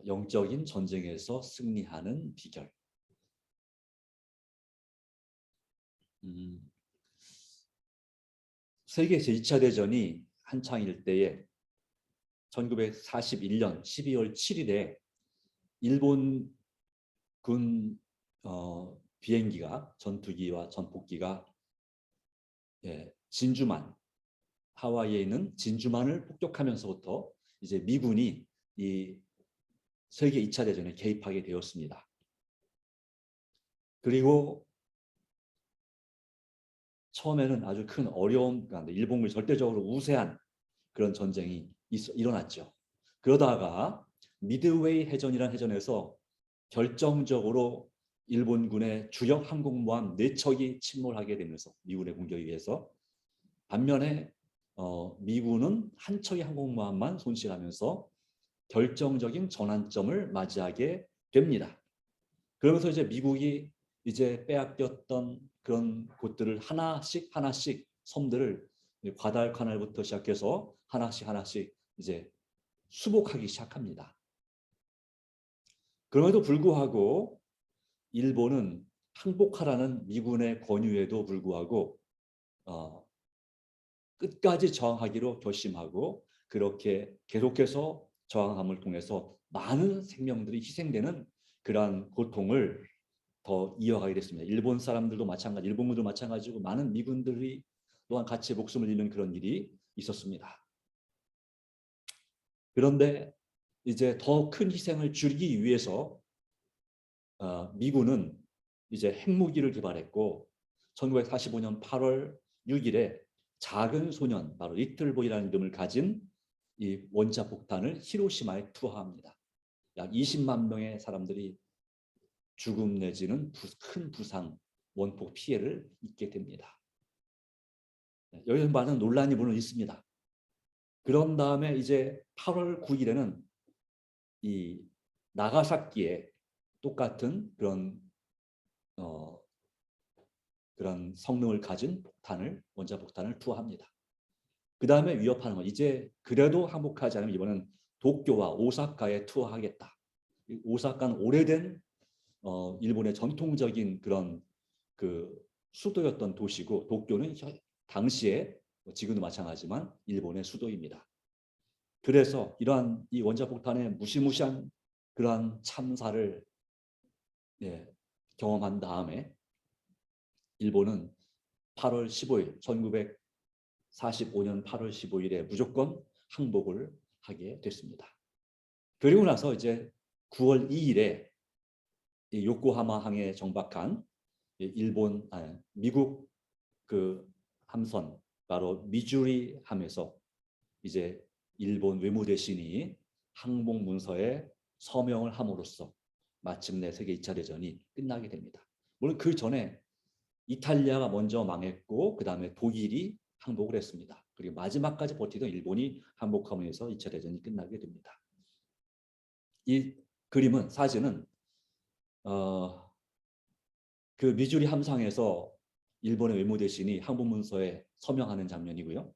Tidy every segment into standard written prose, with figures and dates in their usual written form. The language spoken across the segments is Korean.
영적인 전쟁에서 승리하는 비결. 세계 제2차 대전이 한창일 때에 1941년 12월 7일에 일본 군 비행기가 전투기와 전폭기가 진주만, 하와이에 있는 진주만을 폭격하면서부터 이제 미군이 이 세계 2차 대전에 개입하게 되었습니다. 그리고 처음에는 아주 큰 어려움 가운데 일본군이 절대적으로 우세한 그런 전쟁이 일어났죠. 그러다가 미드웨이 해전이라는 해전에서 결정적으로 일본군의 주력 항공모함 4척이 침몰하게 되면서 미군의 공격에 의해서, 반면에 미군은 한 척의 항공모함만 손실하면서 결정적인 전환점을 맞이하게 됩니다. 그러면서 이제 미국이 이제 빼앗겼던 그런 곳들을 하나씩 섬들을 과달카날부터 시작해서 하나씩 이제 수복하기 시작합니다. 그럼에도 불구하고 일본은 항복하라는 미군의 권유에도 불구하고 끝까지 저항하기로 결심하고, 그렇게 계속해서 저항함을 통해서 많은 생명들이 희생되는 그러한 고통을 더 이어가게 됐습니다. 일본 사람들도 마찬가지, 일본군도 마찬가지고 많은 미군들이 또한 같이 목숨을 잃는 그런 일이 있었습니다. 그런데 이제 더 큰 희생을 줄이기 위해서 미군은 이제 핵무기를 개발했고 1945년 8월 6일에 작은 소년, 바로 리틀보이라는 이름을 가진 이 원자 폭탄을 히로시마에 투하합니다. 약 20만 명의 사람들이 죽음 내지는 큰 부상, 원폭 피해를 입게 됩니다. 여기서 많은 논란이 물론 있습니다. 그런 다음에 이제 8월 9일에는 이 나가사키에 똑같은 그런 성능을 가진 폭탄을, 원자 폭탄을 투하합니다. 그 다음에 위협하는 건, 이제 그래도 항복하지 않으면 이번엔 도쿄와 오사카에 투하하겠다. 오사카는 오래된 일본의 전통적인 그런 그 수도였던 도시고, 도쿄는 당시에 지금도 마찬가지지만 일본의 수도입니다. 그래서 이러한 이 원자폭탄의 무시무시한 그러한 참사를 경험한 다음에 일본은 8월 15일, 1945년 8월 15일에 무조건 항복을 하게 됐습니다. 그리고 나서 이제 9월 2일에 요코하마항에 정박한 미국 그 함선, 바로 미주리 함에서 이제 일본 외무대신이 항복 문서에 서명을 함으로써 마침내 세계 2차 대전이 끝나게 됩니다. 물론 그 전에 이탈리아가 먼저 망했고 그 다음에 독일이 항복을 했습니다. 그리고 마지막까지 버티던 일본이 항복하면서 2차 대전이 끝나게 됩니다. 이 그림은, 사진은 그 미주리 함상에서 일본의 외무대신이 항복문서에 서명하는 장면이고요.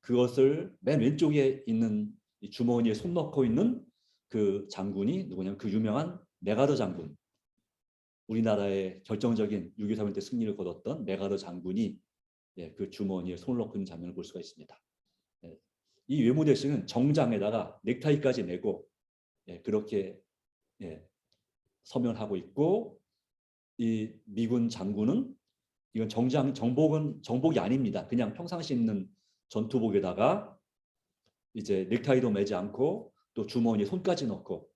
그것을 맨 왼쪽에 있는 주머니에 손 넣고 있는 그 장군이 누구냐면 그 유명한 메가더 장군, 우리나라의 결정적인 6.25 때 승리를 거뒀던 메가더 장군이 그 주머니에 손을 넣고 있는 장면을 볼 수가 있습니다. 이 외무대신은 정장에다가 넥타이까지 메고 그렇게 서명하고 있고, 이 미군 장군은, 이건 정복이 아닙니다. 그냥 평상시 입는 전투복에다가 이제 넥타이도 매지 않고 또 주머니에 손까지 넣고,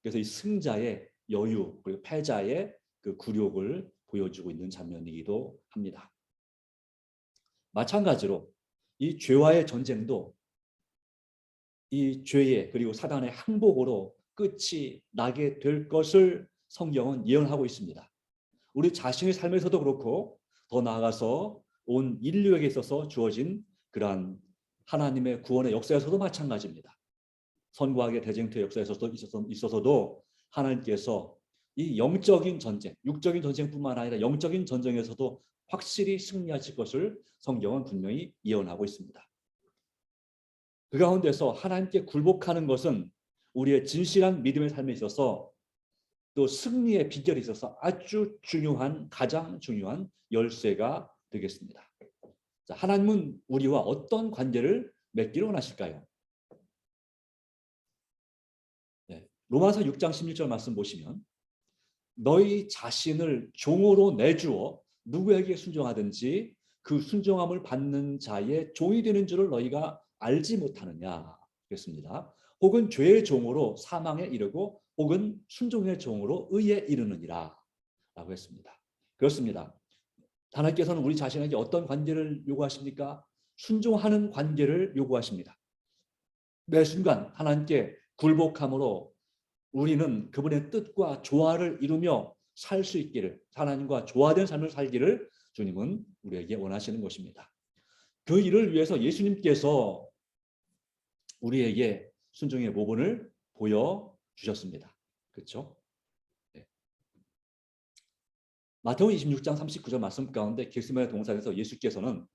그래서 이 승자의 여유 그리고 패자의 그 굴욕을 보여주고 있는 장면이기도 합니다. 마찬가지로 이 죄와의 전쟁도 이 죄의 그리고 사단의 항복으로 끝이 나게 될 것을 성경은 예언하고 있습니다. 우리 자신의 삶에서도 그렇고 더 나아가서 온 인류에게 있어서 주어진 그러한 하나님의 구원의 역사에서도 마찬가지입니다. 선구하게 대쟁투의 역사에서도 있어서도 하나님께서 이 영적인 전쟁, 육적인 전쟁뿐만 아니라 영적인 전쟁에서도 확실히 승리하실 것을 성경은 분명히 예언하고 있습니다. 그 가운데서 하나님께 굴복하는 것은 우리의 진실한 믿음의 삶에 있어서 또 승리의 비결이 있어서 아주 중요한 가장 중요한 열쇠가 되겠습니다. 자, 하나님은 우리와 어떤 관계를 맺기를 원하실까요? 네, 로마서 6장 16절 말씀 보시면 너희 자신을 종으로 내주어 누구에게 순종하든지 그 순종함을 받는 자의 종이 되는 줄을 너희가 알지 못하느냐 그랬습니다. 혹은 죄의 종으로 사망에 이르고 혹은 순종의 종으로 의에 이르느니라 라고 했습니다. 그렇습니다. 하나님께서는 우리 자신에게 어떤 관계를 요구하십니까? 순종하는 관계를 요구하십니다. 매 순간 하나님께 굴복함으로 우리는 그분의 뜻과 조화를 이루며 살 수 있기를, 하나님과 조화된 삶을 살기를 주님은 우리에게 원하시는 것입니다. 그 일을 위해서 예수님께서 우리에게 순종의 모본을 보여주셨습니다. 그렇죠? 네. 마태복음 26장 39절 말씀 가운데 겟세마네 동산에서 예수께서는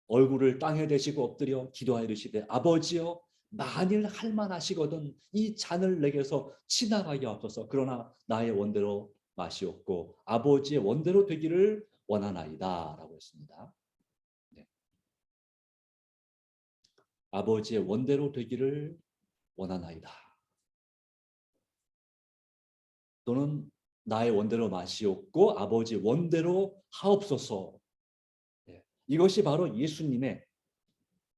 얼굴을 땅에 대시고 엎드려 기도하여 이르시되 아버지여 만일 할만하시거든 이 잔을 내게서 지나가게 하옵소서. 그러나 나의 원대로 마시옵고 아버지의 원대로 되기를 원하나이다 라고 했습니다. 네. 아버지의 원대로 되기를 원하나이다. 또는 나의 원대로 마시옵고 아버지 원대로 하옵소서. 네. 이것이 바로 예수님의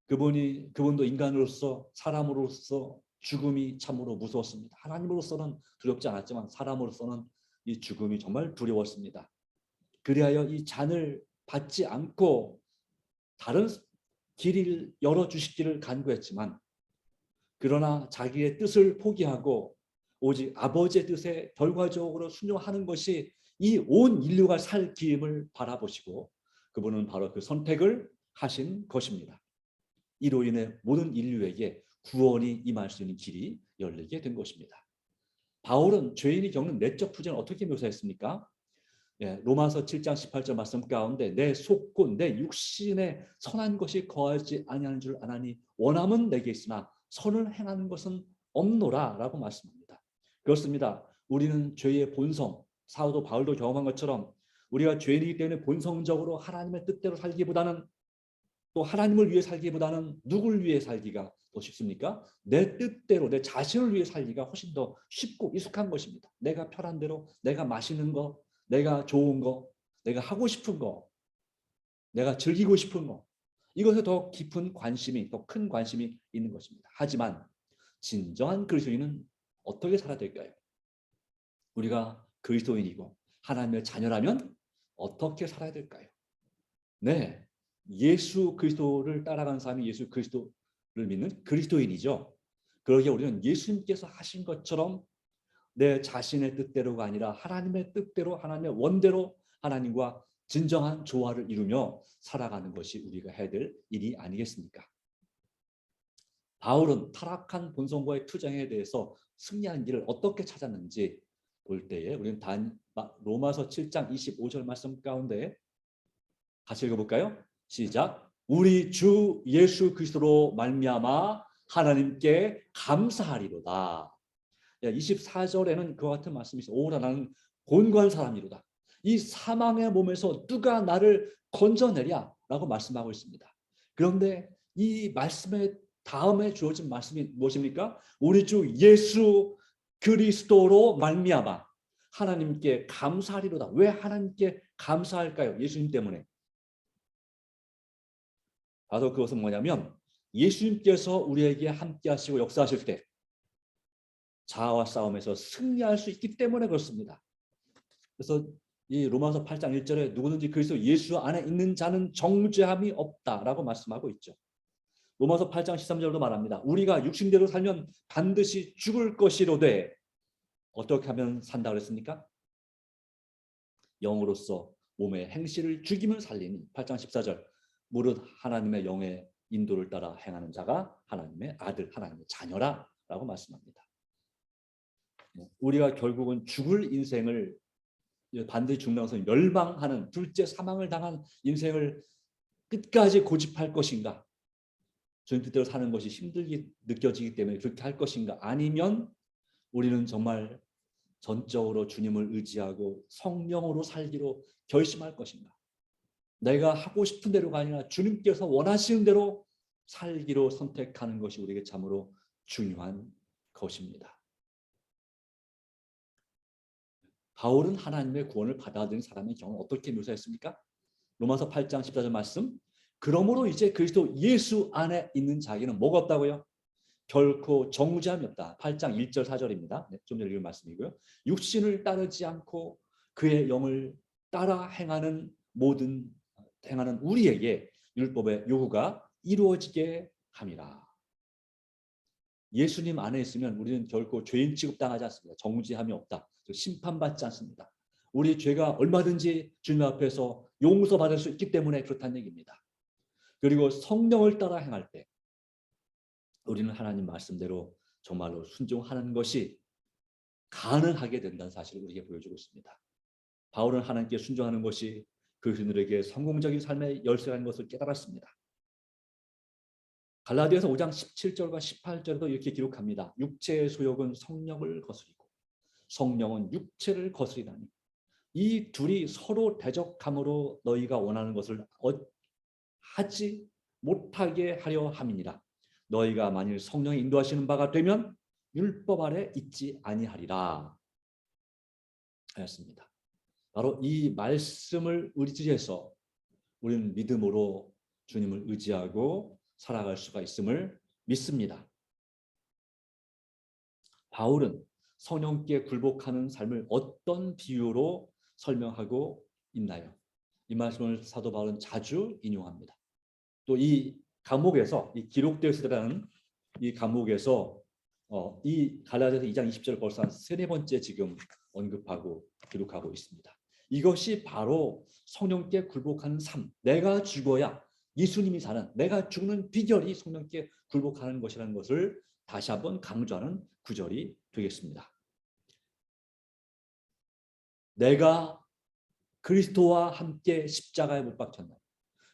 그분도 인간으로서 사람으로서 죽음이 참으로 무서웠습니다. 하나님으로서는 두렵지 않았지만 사람으로서는 이 죽음이 정말 두려웠습니다. 그리하여 이 잔을 받지 않고 다른 길을 열어주시기를 간구했지만 그러나 자기의 뜻을 포기하고 오직 아버지의 뜻에 결과적으로 순종하는 것이 이 온 인류가 살 길임을 바라보시고 그분은 바로 그 선택을 하신 것입니다. 이로 인해 모든 인류에게 구원이 임할 수 있는 길이 열리게 된 것입니다. 바울은 죄인이 겪는 내적 부재는 어떻게 묘사했습니까? 예, 로마서 7장 18절 말씀 가운데 내 속고 내 육신에 선한 것이 거하지 아니하는 줄 아나니 원함은 내게 있으나 선을 행하는 것은 없노라 라고 말씀합니다. 그렇습니다. 우리는 죄의 본성, 사도 바울도 경험한 것처럼 우리가 죄인이기 때문에 본성적으로 하나님의 뜻대로 살기보다는 또 하나님을 위해 살기보다는 누굴 위해 살기가 더 쉽습니까? 내 뜻대로 내 자신을 위해 살기가 훨씬 더 쉽고 익숙한 것입니다. 내가 편한 대로 내가 마시는 거, 내가 좋은 거, 내가 하고 싶은 거, 내가 즐기고 싶은 거 이것에 더 깊은 관심이 더 큰 관심이 있는 것입니다. 하지만 진정한 그리스도인은 어떻게 살아야 될까요? 우리가 그리스도인이고 하나님의 자녀라면 어떻게 살아야 될까요? 네, 예수 그리스도를 따라가는 사람이 예수 그리스도를 믿는 그리스도인이죠. 그러기에 우리는 예수님께서 하신 것처럼 내 자신의 뜻대로가 아니라 하나님의 뜻대로 하나님의 원대로 하나님과 진정한 조화를 이루며 살아가는 것이 우리가 해야 될 일이 아니겠습니까? 바울은 타락한 본성과의 투쟁에 대해서 승리한 길을 어떻게 찾았는지 볼 때에 우리는 로마서 7장 25절 말씀 가운데 같이 읽어볼까요? 시작. 우리 주 예수 그리스도로 말미암아 하나님께 감사하리로다. 24절에는 그와 같은 말씀이 있어요. 오라 나는 곤고한 사람이로다. 이 사망의 몸에서 누가 나를 건져내랴 라고 말씀하고 있습니다. 그런데 이 말씀의 다음에 주어진 말씀이 무엇입니까? 우리 주 예수 그리스도로 말미암아 하나님께 감사하리로다. 왜 하나님께 감사할까요? 예수님 때문에. 바로 그것은 뭐냐면 예수님께서 우리에게 함께 하시고 역사하실 때 자아와 싸움에서 승리할 수 있기 때문에 그렇습니다. 그래서 이 로마서 8장 1절에 누구든지 그리스도 예수 안에 있는 자는 정죄함이 없다라고 말씀하고 있죠. 로마서 8장 13절도 말합니다. 우리가 육신대로 살면 반드시 죽을 것이로되 어떻게 하면 산다 그랬습니까? 영으로서 몸의 행실을 죽이면 살리니 8장 14절 무릇 하나님의 영의 인도를 따라 행하는 자가 하나님의 아들 하나님의 자녀라 라고 말씀합니다. 우리가 결국은 죽을 인생을 반드시 죽는 멸망하는 둘째 사망을 당한 인생을 끝까지 고집할 것인가 주님 뜻대로 사는 것이 힘들게 느껴지기 때문에 그렇게 할 것인가? 아니면 우리는 정말 전적으로 주님을 의지하고 성령으로 살기로 결심할 것인가? 내가 하고 싶은 대로가 아니라 주님께서 원하시는 대로 살기로 선택하는 것이 우리에게 참으로 중요한 것입니다. 바울은 하나님의 구원을 받아들인 사람의 경우를 어떻게 묘사했습니까? 로마서 8장 14절 말씀. 그러므로 이제 그리스도 예수 안에 있는 자에게는 뭐가 없다고요? 결코 정죄함이 없다. 8장 1절 4절입니다. 네, 좀 전에 읽은 말씀이고요. 육신을 따르지 않고 그의 영을 따라 행하는 우리에게 율법의 요구가 이루어지게 함이라. 예수님 안에 있으면 우리는 결코 죄인 취급당하지 않습니다. 정죄함이 없다. 심판받지 않습니다. 우리 죄가 얼마든지 주님 앞에서 용서받을 수 있기 때문에 그렇다는 얘기입니다. 그리고 성령을 따라 행할 때 우리는 하나님 말씀대로 정말로 순종하는 것이 가능하게 된다는 사실을 우리에게 보여주고 있습니다. 바울은 하나님께 순종하는 것이 그리스도인들에게 성공적인 삶의 열쇠라는 것을 깨달았습니다. 갈라디아서 5장 17절과 18절에도 이렇게 기록합니다. 육체의 소욕은 성령을 거스리고 성령은 육체를 거스리다니 이 둘이 서로 대적함으로 너희가 원하는 것을 하지 못하게 하려 함이니라. 너희가 만일 성령이 인도하시는 바가 되면 율법 아래 있지 아니하리라 하였습니다. 바로 이 말씀을 의지해서 우리는 믿음으로 주님을 의지하고 살아갈 수가 있음을 믿습니다. 바울은 성령께 굴복하는 삶을 어떤 비유로 설명하고 있나요? 이 말씀을 사도 바울은 자주 인용합니다. 또 이 감옥에서 이 기록되어 있으라는 이 감옥에서 이 갈라디아서 2장 20절 벌써 한 3-4번째 지금 언급하고 기록하고 있습니다. 이것이 바로 성령께 굴복하는 삶. 내가 죽어야 예수님이 사는, 내가 죽는 비결이 성령께 굴복하는 것이라는 것을 다시 한번 강조하는 구절이 되겠습니다. 내가 그리스도와 함께 십자가에 못 박혔나.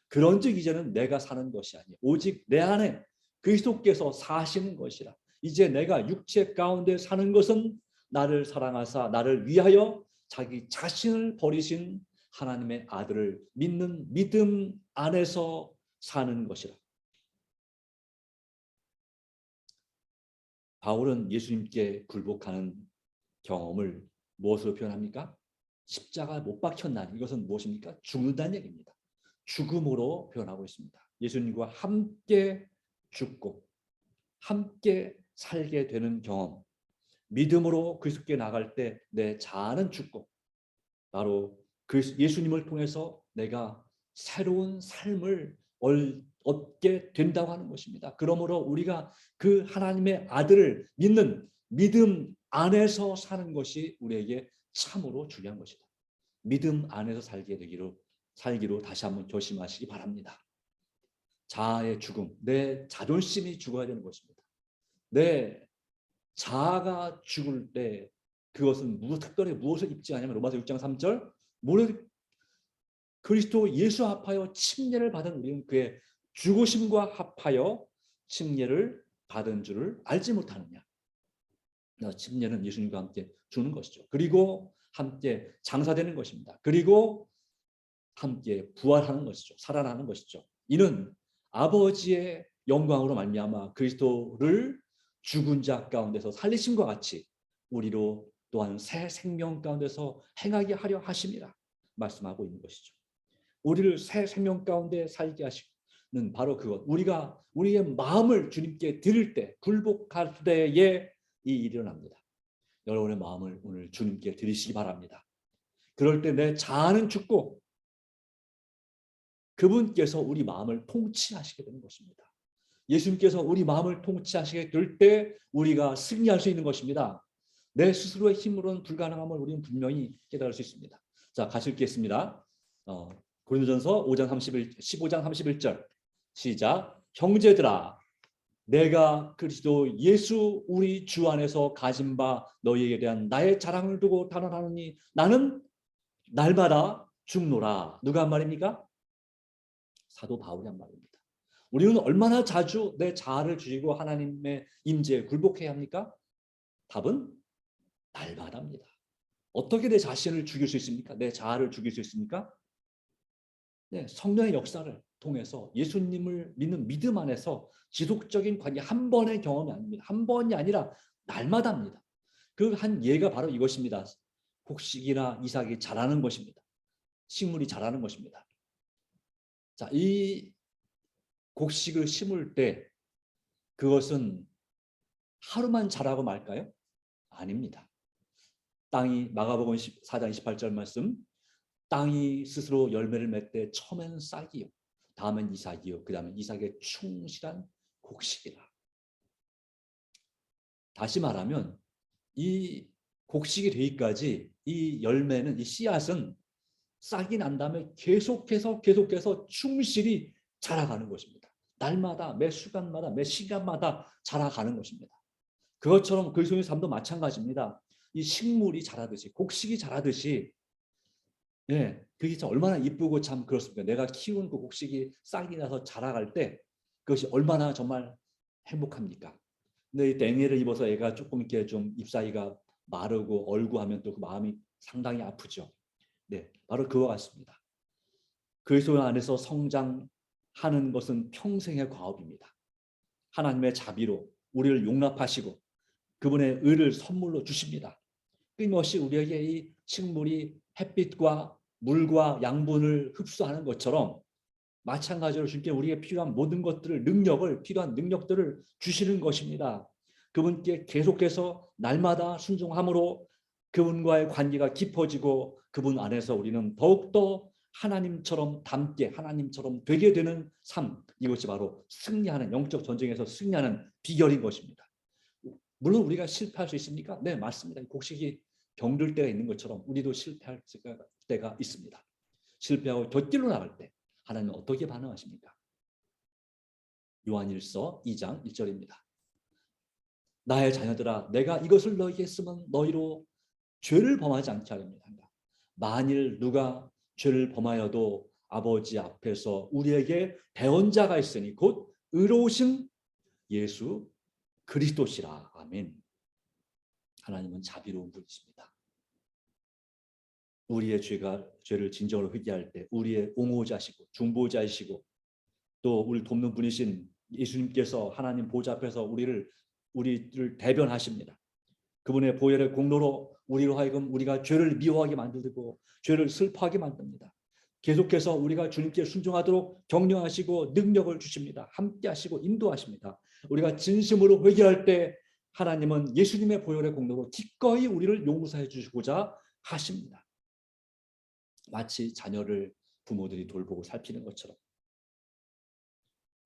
그런즉 이제는 내가 사는 것이 아니요 오직 내 안에 그리스도께서 사시는 것이라. 이제 내가 육체 가운데 사는 것은 나를 사랑하사 나를 위하여 자기 자신을 버리신 하나님의 아들을 믿는 믿음 안에서 사는 것이라. 바울은 예수님께 굴복하는 경험을 무엇으로 표현합니까? 십자가에 못 박혔나니 이것은 무엇입니까? 죽는다는 얘기입니다. 죽음으로 표현하고 있습니다. 예수님과 함께 죽고 함께 살게 되는 경험. 믿음으로 그리스도께 나갈 때 내 자아는 죽고 바로 예수님을 통해서 내가 새로운 삶을 얻게 된다고 하는 것입니다. 그러므로 우리가 그 하나님의 아들을 믿는 믿음 안에서 사는 것이 우리에게 참으로 중요한 것이다. 믿음 안에서 살기로 다시 한번 결심하시기 바랍니다. 자아의 죽음, 내 자존심이 죽어야 되는 것입니다. 내 자아가 죽을 때 그것은 특별히 무엇을 입지 않냐면 로마서 6장 3절 무릇 그리스도 예수 합하여 침례를 받은 우리는 그의 죽으심과 합하여 침례를 받은 줄을 알지 못하느냐. 침례는 예수님과 함께 주는 것이죠. 그리고 함께 장사되는 것입니다. 그리고 함께 부활하는 것이죠. 살아나는 것이죠. 이는 아버지의 영광으로 말미암아 그리스도를 죽은 자 가운데서 살리심과 같이 우리로 또한 새 생명 가운데서 행하게 하려 하심이라 말씀하고 있는 것이죠. 우리를 새 생명 가운데 살게 하시는 바로 그것. 우리가 우리의 마음을 주님께 드릴 때 굴복할 때에 이 일이 일어납니다. 여러분의 마음을 오늘 주님께 드리시기 바랍니다. 그럴 때 내 자아는 죽고 그분께서 우리 마음을 통치하시게 되는 것입니다. 예수님께서 우리 마음을 통치하시게 될 때 우리가 승리할 수 있는 것입니다. 내 스스로의 힘으로는 불가능함을 우리는 분명히 깨달을 수 있습니다. 자, 같이 읽겠습니다. 고린도전서 15장 31절 시작. 형제들아 내가 그리스도 예수 우리 주 안에서 가진 바 너희에게 대한 나의 자랑을 두고 단언하노니 나는 날마다 죽노라. 누가 한 말입니까? 사도 바울이 한 말입니다. 우리는 얼마나 자주 내 자아를 죽이고 하나님의 임재에 굴복해야 합니까? 답은 날마다입니다. 어떻게 내 자신을 죽일 수 있습니까? 내 자아를 죽일 수 있습니까? 네, 성령의 역사를 통해서 예수님을 믿는 믿음 안에서 지속적인 관계, 한 번의 경험이 아닙니다. 한 번이 아니라 날마다입니다. 그 한 예가 바로 이것입니다. 곡식이나 이삭이 자라는 것입니다. 식물이 자라는 것입니다. 자, 이 곡식을 심을 때 그것은 하루만 자라고 말까요? 아닙니다. 땅이 마가복음 4장 28절 말씀, 땅이 스스로 열매를 맺되 처음에는 싹이요, 다음은 이삭이요, 그 다음에 이삭의 충실한 곡식이라. 다시 말하면 이 곡식이 되기까지 이 열매는, 이 씨앗은 싹이 난 다음에 계속해서 충실히 자라가는 것입니다. 날마다, 매 순간마다, 매 시간마다 자라가는 것입니다. 그것처럼 그리스도의 삶도 마찬가지입니다. 이 식물이 자라듯이, 곡식이 자라듯이, 예, 그게 참 얼마나 이쁘고 참 그렇습니다. 내가 키운 그 곡식이 싹이 나서 자라갈 때 그것이 얼마나 정말 행복합니까? 근데 이 댕이를 입어서 애가 조금 이렇게 좀 잎사귀가 마르고 얼고 하면 또 그 마음이 상당히 아프죠. 네, 바로 그와 같습니다. 그리스도 안에서 성장하는 것은 평생의 과업입니다. 하나님의 자비로 우리를 용납하시고 그분의 의를 선물로 주십니다. 끊임없이 우리에게 이 식물이 햇빛과 물과 양분을 흡수하는 것처럼 마찬가지로 주님께 우리에게 필요한 모든 것들을, 필요한 능력들을 주시는 것입니다. 그분께 계속해서 날마다 순종함으로 그분과의 관계가 깊어지고 그분 안에서 우리는 더욱더 하나님처럼 닮게, 하나님처럼 되게 되는 삶, 이것이 바로 승리하는, 영적 전쟁에서 승리하는 비결인 것입니다. 물론 우리가 실패할 수 있습니까? 네, 맞습니다. 곡식이 병들 때가 있는 것처럼 우리도 실패할 때가 있습니다. 실패하고 곁길로 나갈 때 하나님은 어떻게 반응하십니까? 요한일서 2장 1절입니다. 나의 자녀들아, 내가 이것을 너희에게 쓰면 너희로 죄를 범하지 않게 하렵니다. 만일 누가 죄를 범하여도 아버지 앞에서 우리에게 대언자가 있으니 곧 의로우신 예수 그리스도시라. 아멘. 하나님은 자비로운 분이십니다. 우리의 죄를 진정으로 회개할 때 우리의 옹호자시고 중보자이시고 또 우리를 돕는 분이신 예수님께서 하나님 보좌 앞에서 우리를 대변하십니다. 그분의 보혈의 공로로 우리로 하여금 우리가 죄를 미워하게 만들고 죄를 슬퍼하게 만듭니다. 계속해서 우리가 주님께 순종하도록 격려하시고 능력을 주십니다. 함께하시고 인도하십니다. 우리가 진심으로 회개할 때 하나님은 예수님의 보혈의 공로로 기꺼이 우리를 용서해 주시고자 하십니다. 마치 자녀를 부모들이 돌보고 살피는 것처럼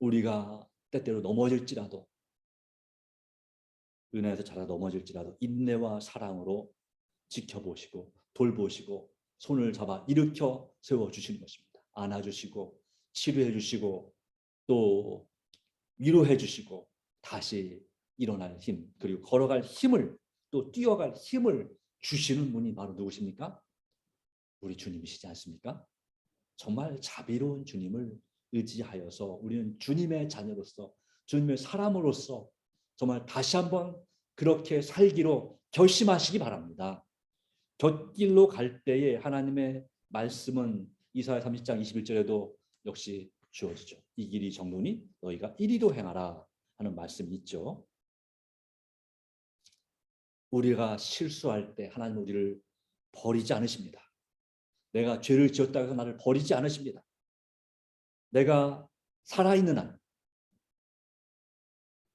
우리가 때때로 넘어질지라도, 은혜에서 자라 넘어질지라도 인내와 사랑으로 지켜보시고 돌보시고 손을 잡아 일으켜 세워주시는 것입니다. 안아주시고 치료해주시고 또 위로해주시고 다시 일어날 힘, 그리고 걸어갈 힘을, 또 뛰어갈 힘을 주시는 분이 바로 누구십니까? 우리 주님이시지 않습니까? 정말 자비로운 주님을 의지하여서 우리는 주님의 자녀로서, 주님의 사람으로서 정말 다시 한번 그렇게 살기로 결심하시기 바랍니다. 곁길로 갈 때에 하나님의 말씀은 이사야 30장 21절에도 역시 주어지죠. 이 길이 정로니 너희가 이리도 행하라 하는 말씀이 있죠. 우리가 실수할 때 하나님은 우리를 버리지 않으십니다. 내가 죄를 지었다고 해서 나를 버리지 않으십니다. 내가 살아있는 한,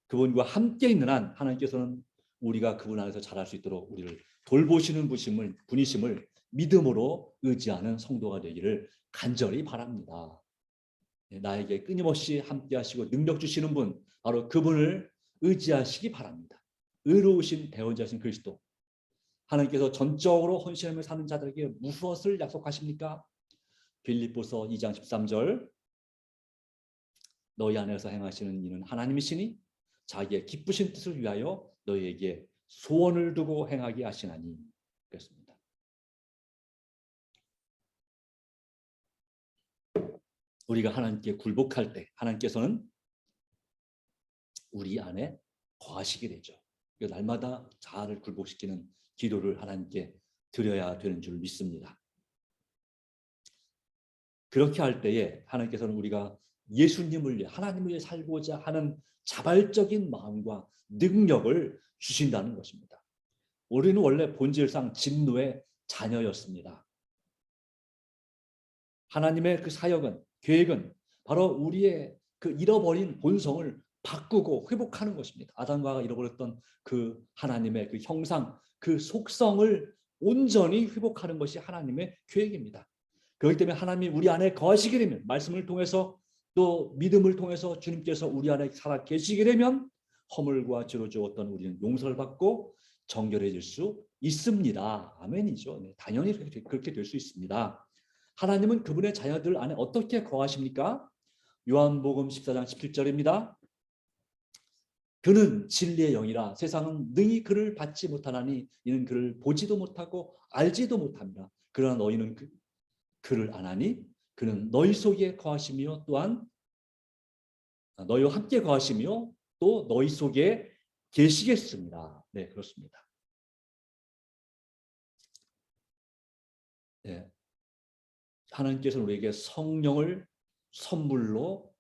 그분과 함께 있는 한 하나님께서는 우리가 그분 안에서 자랄 수 있도록 우리를 돌보시는 분이심을 믿음으로 의지하는 성도가 되기를 간절히 바랍니다. 나에게 끊임없이 함께 하시고 능력 주시는 분, 바로 그분을 의지하시기 바랍니다. 의로우신 대원자신 그리스도, 하나님께서 전적으로 헌신하며 사는 자들에게 무엇을 약속하십니까? 빌립보서 2장 13절, 너희 안에서 행하시는 이는 하나님이시니 자기의 기쁘신 뜻을 위하여 너희에게 소원을 두고 행하게 하시나니. 그랬습니다. 우리가 하나님께 굴복할 때 하나님께서는 우리 안에 거하시게 되죠. 날마다 자아를 굴복시키는 기도를 하나님께 드려야 되는 줄 믿습니다. 그렇게 할 때에 하나님께서는 우리가 예수님을 위해 하나님을 위해 살고자 하는 자발적인 마음과 능력을 주신다는 것입니다. 우리는 원래 본질상 진노의 자녀였습니다. 하나님의 그 사역은, 계획은 바로 우리의 그 잃어버린 본성을 바꾸고 회복하는 것입니다. 아담과 하와가 잃어버렸던 그 하나님의 그 형상, 그 속성을 온전히 회복하는 것이 하나님의 계획입니다. 그렇기 때문에 하나님이 우리 안에 거하시게 되면, 말씀을 통해서 또 믿음을 통해서 주님께서 우리 안에 살아 계시게 되면 허물과 죄로 죽었던 우리는 용서를 받고 정결해질 수 있습니다. 아멘이죠. 네, 당연히 그렇게 될 수 있습니다. 하나님은 그분의 자녀들 안에 어떻게 거하십니까? 요한복음 14장 17절입니다. 그는 진리의 영이라 세상은 능히 그를 받지 못하나니 이는 그를 보지도 못하고 알지도 못합니다. 그러나 너희는 그를 아나니 그는 너희 속에 거하시며 또한 너희와 함께 거하시며 또 너희 속에 계시겠습니다. 네, 그렇습니다. 네, 하나님께서는 우리에게 성령을 선물로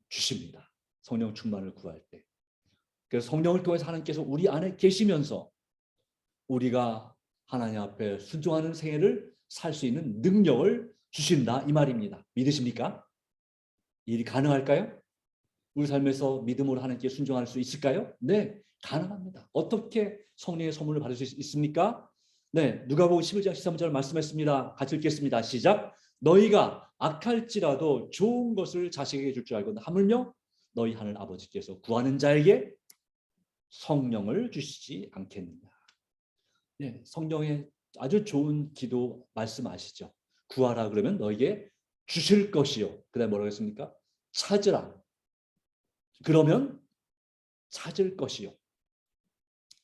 주십니다. 성령 충만을 구할 때. 그래서 성령을 통해서 하나님께서 우리 안에 계시면서 우리가 하나님 앞에 순종하는 생애를 살 수 있는 능력을 주신다 이 말입니다. 믿으십니까? 일이 가능할까요? 우리 삶에서 믿음으로 하나님께 순종할 수 있을까요? 네, 가능합니다. 어떻게 성령의 선물을 받을 수 있습니까? 네, 누가복음 11장 13절 말씀했습니다. 같이 읽겠습니다. 시작. 너희가 악할지라도 좋은 것을 자식에게 줄 줄 알고 하물며 너희 하늘 아버지께서 구하는 자에게 성령을 주시지 않겠느냐. 네, 성령의 아주 좋은 기도 말씀 아시죠? 구하라 그러면 너에게 주실 것이요. 그다음에 뭐라고 했습니까? 찾으라. 그러면 찾을 것이요.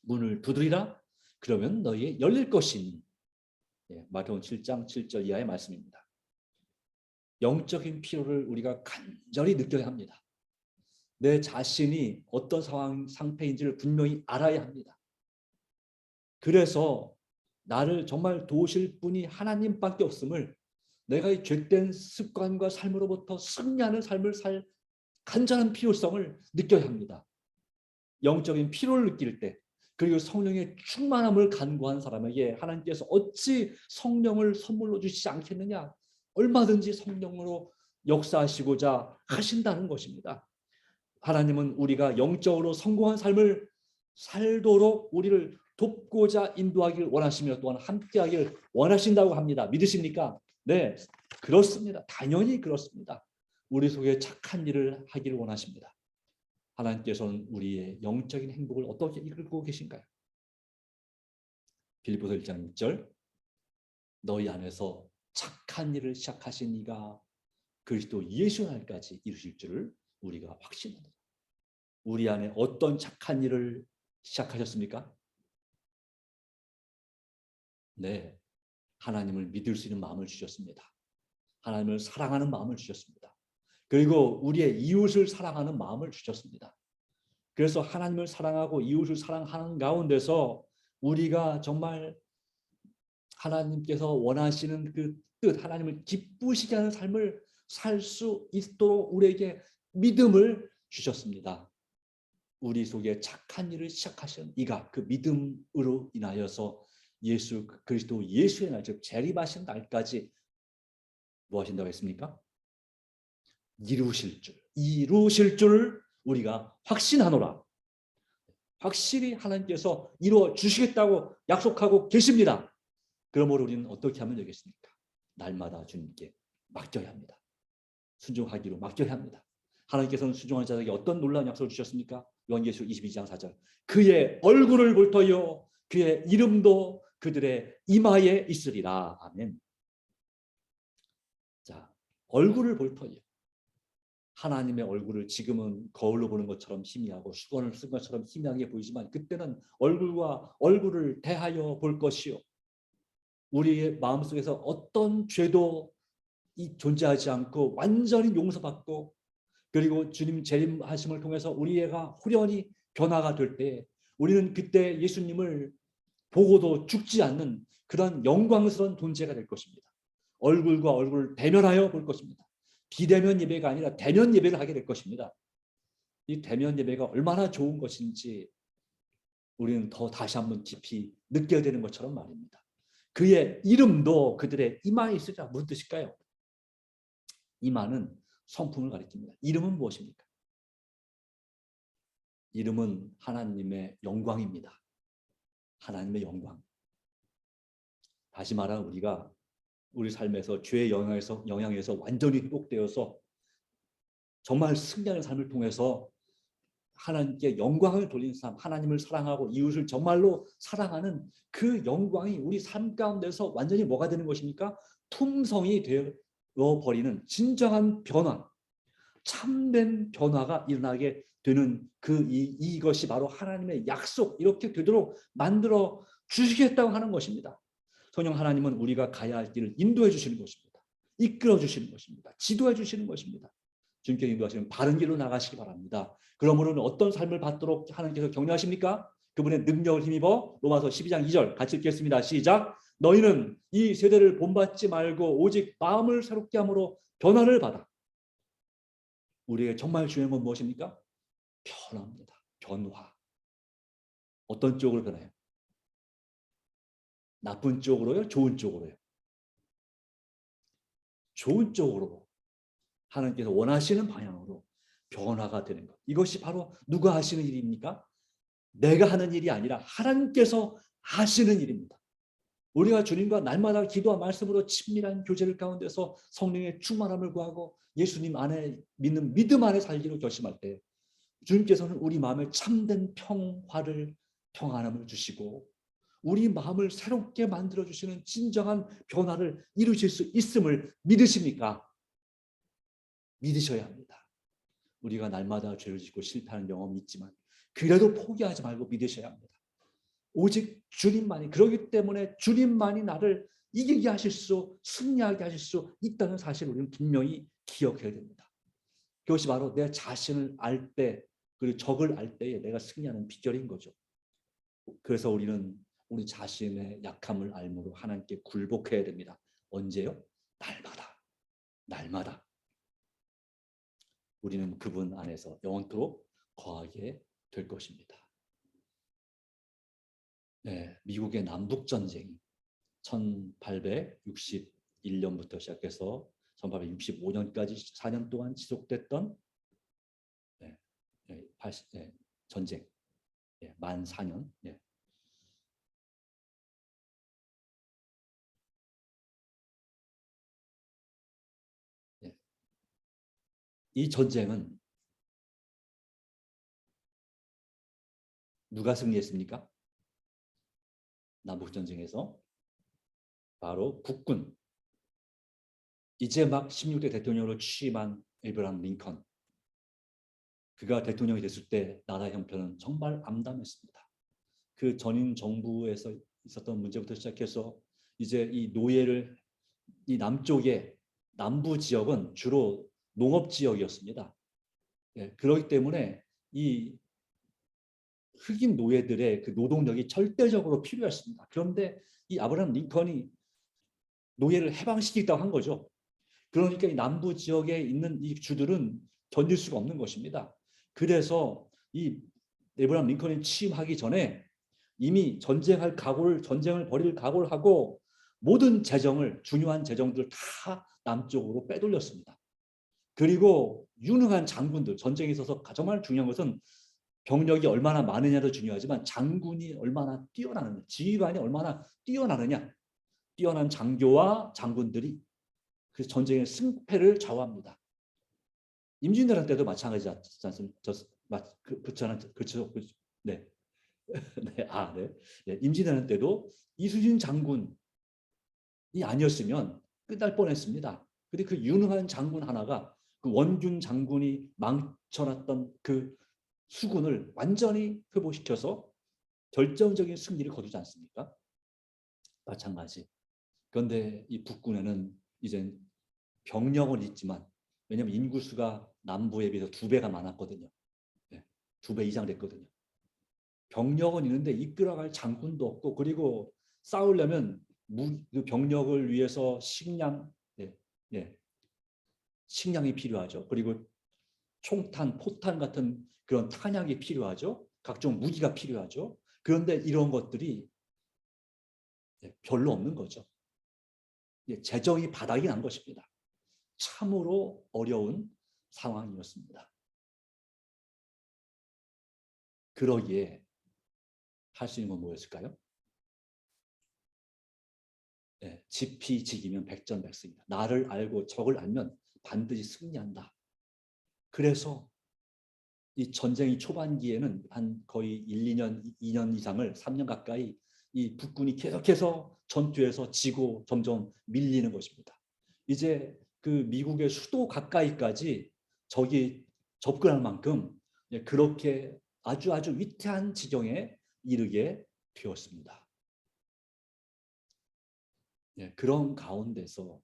문을 두드리라. 그러면 너희에 열릴 것이니. 네, 마태복음 7장 7절 이하의 말씀입니다. 영적인 필요를 우리가 간절히 느껴야 합니다. 내 자신이 어떤 상태인지를 분명히 알아야 합니다. 그래서 나를 정말 도우실 분이 하나님밖에 없음을, 내가 이 죄된 습관과 삶으로부터 승리하는 삶을 살 간절한 필요성을 느껴야 합니다. 영적인 필요를 느낄 때, 그리고 성령의 충만함을 간구한 사람에게 하나님께서 어찌 성령을 선물로 주시지 않겠느냐. 얼마든지 성령으로 역사하시고자 하신다는 것입니다. 하나님은 우리가 영적으로 성공한 삶을 살도록 우리를 돕고자 인도하기를 원하시며 또한 함께하기를 원하신다고 합니다. 믿으십니까? 네, 그렇습니다. 당연히 그렇습니다. 우리 속에 착한 일을 하기를 원하십니다. 하나님께서는 우리의 영적인 행복을 어떻게 이끌고 계신가요? 빌립보서 1장 6절 너희 안에서 착한 일을 시작하신 이가 그리스도 예수 날까지 이루실 줄을 우리가 확신합니다. 우리 안에 어떤 착한 일을 시작하셨습니까? 네, 하나님을 믿을 수 있는 마음을 주셨습니다. 하나님을 사랑하는 마음을 주셨습니다. 그리고 우리의 이웃을 사랑하는 마음을 주셨습니다. 그래서 하나님을 사랑하고 이웃을 사랑하는 가운데서 우리가 정말 하나님께서 원하시는 그 뜻, 하나님을 기쁘시게 하는 삶을 살 수 있도록 우리에게 믿음을 주셨습니다. 우리 속에 착한 일을 시작하신 이가 그 믿음으로 인하여서 예수 그리스도 예수의 날, 즉 재림하신 날까지 뭐 하신다고 했습니까? 이루실 줄 우리가 확신하노라. 확실히 하나님께서 이루어 주시겠다고 약속하고 계십니다. 그러므로 우리는 어떻게 하면 되겠습니까? 날마다 주님께 맡겨야 합니다. 순종하기로 맡겨야 합니다. 하나님께서는 순종한 자에게 어떤 놀라운 약속을 주셨습니까? 요한계시록 22장 4절 그의 얼굴을 볼 터이요 그의 이름도 그들의 이마에 있으리라. 아멘. 자, 얼굴을 볼 터이요. 하나님의 얼굴을 지금은 거울로 보는 것처럼 희미하고 수건을 쓴 것처럼 희미하게 보이지만 그때는 얼굴과 얼굴을 대하여 볼 것이요. 우리의 마음속에서 어떤 죄도 존재하지 않고 완전히 용서받고 그리고 주님 재림하심을 통해서 우리가 후련히 변화가 될 때 우리는 그때 예수님을 보고도 죽지 않는 그런 영광스러운 존재가 될 것입니다. 얼굴과 얼굴을 대면하여 볼 것입니다. 비대면 예배가 아니라 대면 예배를 하게 될 것입니다. 이 대면 예배가 얼마나 좋은 것인지 우리는 더 다시 한번 깊이 느껴야 되는 것처럼 말입니다. 그의 이름도 그들의 이마에 있으리라. 무슨 뜻일까요? 이마는 성품을 가리킵니다. 이름은 무엇입니까? 이름은 하나님의 영광입니다. 하나님의 영광. 다시 말하면 우리가 우리 삶에서 죄의 영향에서 완전히 회복되어서 정말 승리하는 삶을 통해서 하나님께 영광을 돌리는 삶, 하나님을 사랑하고 이웃을 정말로 사랑하는 그 영광이 우리 삶 가운데서 완전히 뭐가 되는 것입니까? 품성이 되어버리는 진정한 변화, 참된 변화가 일어나게 되는 이것이 바로 하나님의 약속, 이렇게 되도록 만들어 주시겠다고 하는 것입니다. 성령 하나님은 우리가 가야 할 길을 인도해 주시는 것입니다. 이끌어 주시는 것입니다. 지도해 주시는 것입니다. 주님께 인도하시는 바른 길로 나가시기 바랍니다. 그러므로 어떤 삶을 받도록 하나님께서 격려하십니까? 그분의 능력을 힘입어 로마서 12장 2절 같이 읽겠습니다. 시작. 너희는 이 세대를 본받지 말고 오직 마음을 새롭게 함으로 변화를 받아. 우리의 정말 중요한 건 무엇입니까? 변화입니다. 변화. 어떤 쪽으로 변해요? 나쁜 쪽으로요? 좋은 쪽으로요? 좋은 쪽으로 하나님께서 원하시는 방향으로 변화가 되는 것. 이것이 바로 누가 하시는 일입니까? 내가 하는 일이 아니라 하나님께서 하시는 일입니다. 우리가 주님과 날마다 기도와 말씀으로 친밀한 교제를 가운데서 성령의 충만함을 구하고 예수님 안에 믿는 믿음 안에 살기로 결심할 때 주님께서는 우리 마음에 참된 평안함을 주시고 우리 마음을 새롭게 만들어주시는 진정한 변화를 이루실 수 있음을 믿으십니까? 믿으셔야 합니다. 우리가 날마다 죄를 짓고 실패하는 경험이 있지만 그래도 포기하지 말고 믿으셔야 합니다. 오직 주님만이, 그렇기 때문에 주님만이 나를 이기게 하실 수, 승리하게 하실 수 있다는 사실을 우리는 분명히 기억해야 됩니다. 그것이 바로 내 자신을 알 때, 그리고 적을 알 때에 내가 승리하는 비결인 거죠. 그래서 우리는 우리 자신의 약함을 알므로 하나님께 굴복해야 됩니다. 언제요? 날마다. 우리는 그분 안에서 영원토록 거하게 될 것입니다. 네, 미국의 남북전쟁이 1861년부터 시작해서 1865년까지 4년 동안 지속됐던 전쟁, 만 4년. 이 전쟁은 누가 승리했습니까? 남북전쟁에서 바로 국군, 이제 막 16대 대통령으로 취임한 에이브러함 링컨, 그가 대통령이 됐을 때 나라 형편은 정말 암담했습니다. 그 전임 정부에서 있었던 문제부터 시작해서 이제 이 노예를, 이 남쪽의 남부 지역은 주로 농업 지역이었습니다. 그렇기 때문에 이 흑인 노예들의 그 노동력이 절대적으로 필요했습니다. 그런데 이 아브라함 링컨이 노예를 해방시키겠다고 한 거죠. 그러니까 이 남부 지역에 있는 이 주들은 견딜 수가 없는 것입니다. 그래서 이 에이브러함 링컨이 취임하기 전에 이미 전쟁을 벌일 각오를 하고 모든 중요한 재정들을 다 남쪽으로 빼돌렸습니다. 그리고 유능한 장군들, 전쟁에 있어서 정말 중요한 것은 병력이 얼마나 많으냐도 중요하지만 장군이 얼마나 뛰어나느냐, 지휘관이 얼마나 뛰어나느냐, 뛰어난 장교와 장군들이 그 전쟁의 승패를 좌우합니다. 임진왜란 때도 마찬가지지 않습니까? 그렇죠. 네. 임진왜란 때도 이순신 장군이 아니었으면 끝날 뻔했습니다. 근데 그 유능한 장군 하나가 그 원균 장군이 망쳐놨던 그 수군을 완전히 회복시켜서 결정적인 승리를 거두지 않습니까? 마찬가지. 그런데 이 북군에는 이제 병력은 있지만, 왜냐하면 인구수가 남부에 비해서 2배가 많았거든요. 네, 2배 이상 됐거든요. 병력은 있는데 이끌어갈 장군도 없고, 그리고 싸우려면 그 병력을 위해서 식량, 예, 예, 식량이 필요하죠. 그리고 총탄, 포탄 같은 그런 탄약이 필요하죠. 각종 무기가 필요하죠. 그런데 이런 것들이 별로 없는 거죠. 재정이 바닥이 난 것입니다. 참으로 어려운 상황이었습니다. 그러기에 할 수 있는 건 뭐였을까요? 지피지기면 백전백승이다. 나를 알고 적을 알면 반드시 승리한다. 그래서 이 전쟁이 초반기에는 한 거의 1, 2년, 2년 이상을 3년 가까이 이 북군이 계속해서 전투에서 지고 점점 밀리는 것입니다. 이제 그 미국의 수도 가까이까지 적이 접근할 만큼 그렇게 아주 위태한 지경에 이르게 되었습니다. 그런 가운데서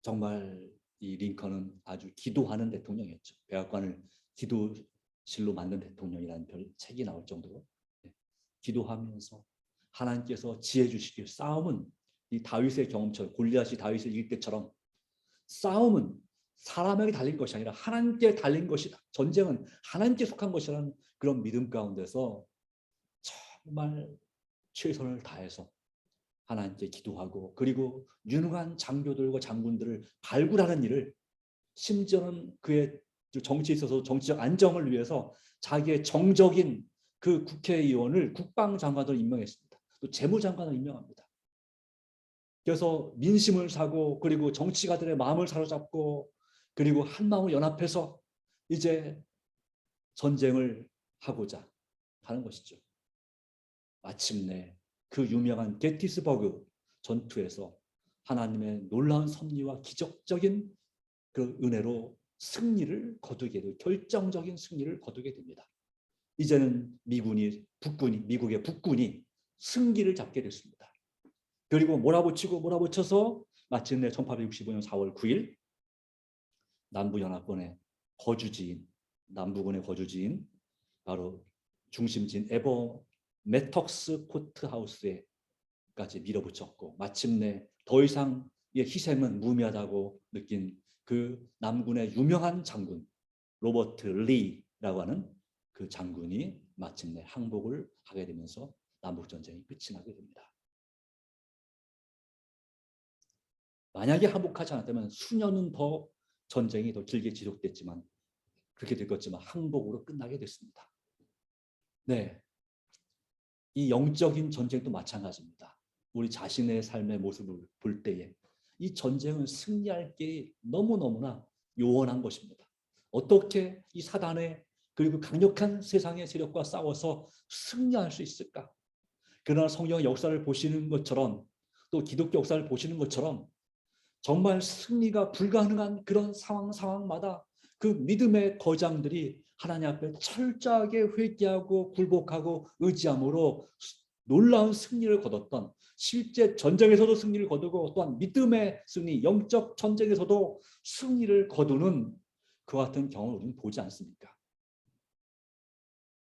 정말 이 링컨은 아주 기도하는 대통령이었죠. 백악관을 기도실로 만든 대통령이라는 책이 나올 정도로 기도하면서 하나님께서 지혜 주시길, 싸움은 이 다윗의 경험처럼, 골리앗이 다윗을 이길 때처럼 싸움은 사람에게 달린 것이 아니라 하나님께 달린 것이다. 전쟁은 하나님께 속한 것이라는 그런 믿음 가운데서 정말 최선을 다해서 하나님께 기도하고, 그리고 유능한 장교들과 장군들을 발굴하는 일을, 심지어는 그의 정치에 있어서 정치적 안정을 위해서 자기의 정적인 그 국회의원을 국방장관으로 임명했습니다. 또 재무장관을 임명합니다. 그래서 민심을 사고, 그리고 정치가들의 마음을 사로잡고, 그리고 한 마음을 연합해서 이제 전쟁을 하고자 하는 것이죠. 마침내 그 유명한 게티스버그 전투에서 하나님의 놀라운 섭리와 기적적인 그 은혜로 승리를 거두게 되고, 결정적인 승리를 거두게 됩니다. 이제는 미국의 북군이 승기를 잡게 됐습니다. 그리고 몰아붙여서 마침내 1865년 4월 9일 남부연합군의 남부군의 거주지인 바로 중심지인 매턱스 코트하우스에까지 밀어붙였고, 마침내 더 이상의 희생은 무의미하다고 느낀 그 남군의 유명한 장군 로버트 리라고 하는 그 장군이 마침내 항복을 하게 되면서 남북전쟁이 끝이 나게 됩니다. 만약에 항복하지 않았다면 수년은 더 전쟁이 더 길게 지속됐지만, 그렇게 됐겠지만 항복으로 끝나게 됐습니다. 네, 이 영적인 전쟁도 마찬가지입니다. 우리 자신의 삶의 모습을 볼 때에 이 전쟁은 승리할 게 너무너무나 요원한 것입니다. 어떻게 이 사단의 그리고 강력한 세상의 세력과 싸워서 승리할 수 있을까? 그러나 성경 역사를 보시는 것처럼, 또 기독교 역사를 보시는 것처럼 정말 승리가 불가능한 그런 상황마다 그 믿음의 거장들이 하나님 앞에 철저하게 회개하고 굴복하고 의지함으로 놀라운 승리를 거뒀던, 실제 전쟁에서도 승리를 거두고 또한 믿음의 승리, 영적 전쟁에서도 승리를 거두는 그와 같은 경험을 우리는 보지 않습니까?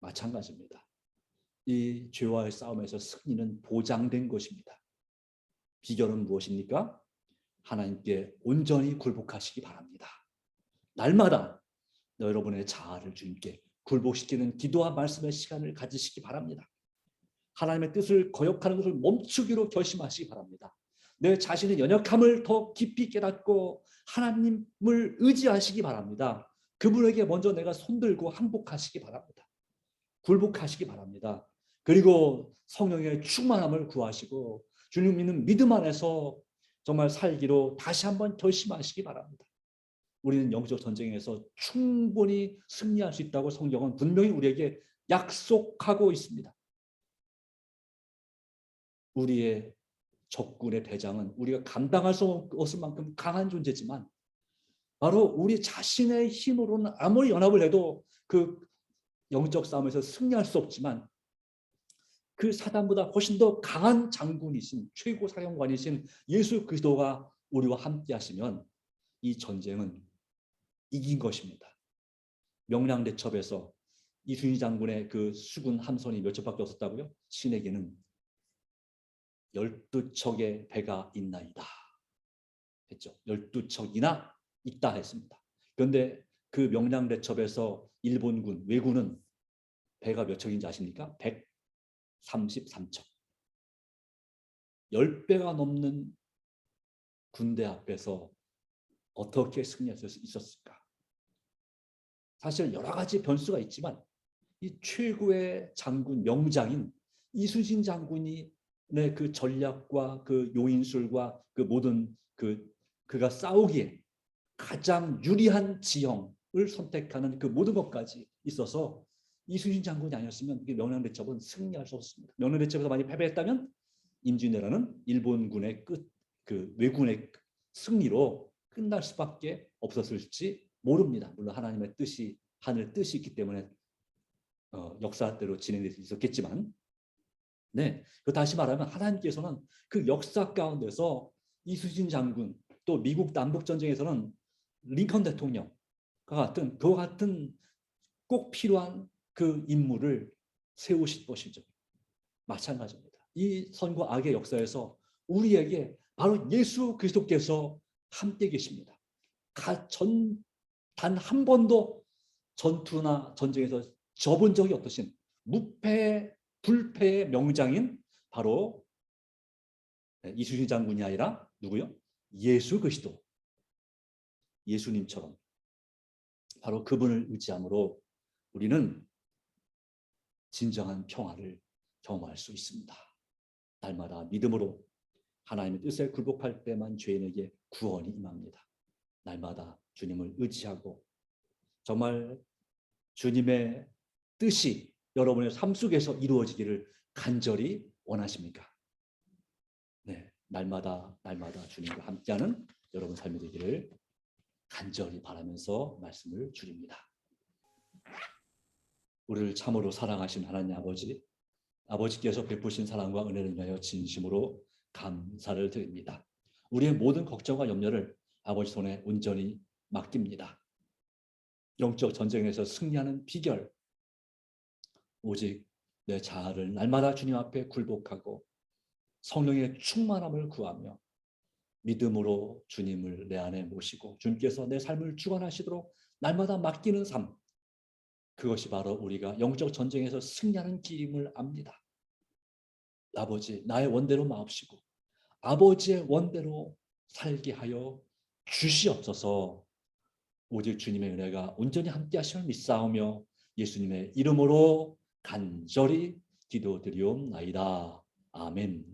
마찬가지입니다. 이 죄와의 싸움에서 승리는 보장된 것입니다. 비결은 무엇입니까? 하나님께 온전히 굴복하시기 바랍니다. 날마다 여러분의 자아를 주님께 굴복시키는 기도와 말씀의 시간을 가지시기 바랍니다. 하나님의 뜻을 거역하는 것을 멈추기로 결심하시기 바랍니다. 내 자신의 연약함을 더 깊이 깨닫고 하나님을 의지하시기 바랍니다. 그분에게 먼저 내가 손들고 항복하시기 바랍니다. 굴복하시기 바랍니다. 그리고 성령의 충만함을 구하시고 주님 믿는 믿음 안에서 정말 살기로 다시 한번 결심하시기 바랍니다. 우리는 영적 전쟁에서 충분히 승리할 수 있다고 성경은 분명히 우리에게 약속하고 있습니다. 우리의 적군의 대장은 우리가 감당할 수 없을 만큼 강한 존재지만, 바로 우리 자신의 힘으로는 아무리 연합을 해도 그 영적 싸움에서 승리할 수 없지만, 그 사단보다 훨씬 더 강한 장군이신 최고 사령관이신 예수 그리스도가 우리와 함께 하시면 이 전쟁은 이긴 것입니다. 명량대첩에서 이순신 장군의 그 수군 함선이 몇 척밖에 없었다고요? 신에게는 12척의 배가 있나이다 했죠. 12척이나 있다 했습니다. 그런데 그 명량대첩에서 일본군, 왜군은 배가 몇 척인지 아십니까? 133척. 10배가 넘는 군대 앞에서 어떻게 승리할 수 있었을까? 사실 여러 가지 변수가 있지만 이 최고의 장군, 명장인 이순신 장군이 그 전략과 그 요인술과 그 모든 그가 싸우기에 가장 유리한 지형을 선택하는 그 모든 것까지 있어서 이순신 장군이 아니었으면 명량대첩은 승리할 수 없습니다. 명량대첩에서 많이 패배했다면 임진왜란은 일본군의 그 왜군의 승리로 끝날 수밖에 없었을지 모릅니다. 물론 하나님의 뜻이 하늘 뜻이 있기 때문에 역사대로 진행될 수 있었겠지만, 네, 그 다시 말하면 하나님께서는 그 역사 가운데서 이순신 장군 또 미국 남북 전쟁에서는 링컨 대통령과 같은 그와 같은 꼭 필요한 그 인물을 세우실 것이죠. 마찬가지입니다. 이 선과 악의 역사에서 우리에게 바로 예수 그리스도께서 함께 계십니다. 단 한 번도 전투나 전쟁에서 져본 적이 없으신 무패 불패의 명장인 바로 이순신 장군이 아니라 누구요? 예수 그리스도, 예수님처럼 바로 그분을 의지함으로 우리는 진정한 평화를 경험할 수 있습니다. 날마다 믿음으로 하나님의 뜻에 굴복할 때만 죄인에게 구원이 임합니다. 날마다 주님을 의지하고 정말 주님의 뜻이 여러분의 삶 속에서 이루어지기를 간절히 원하십니까? 네, 날마다 주님과 함께하는 여러분 삶이 되기를 간절히 바라면서 말씀을 드립니다. 우리를 참으로 사랑하신 하나님 아버지께서 베푸신 사랑과 은혜를 위하여 진심으로 감사를 드립니다. 우리의 모든 걱정과 염려를 아버지 손에 온전히 맡깁니다. 영적 전쟁에서 승리하는 비결, 오직 내 자아를 날마다 주님 앞에 굴복하고 성령의 충만함을 구하며 믿음으로 주님을 내 안에 모시고 주님께서 내 삶을 주관하시도록 날마다 맡기는 삶, 그것이 바로 우리가 영적 전쟁에서 승리하는 길임을 압니다. 아버지, 나의 원대로 마옵시고 아버지의 원대로 살게 하여 주시옵소서. 오직 주님의 은혜가 온전히 함께 하심을 믿사오며 예수님의 이름으로 간절히 기도드리옵나이다. 아멘.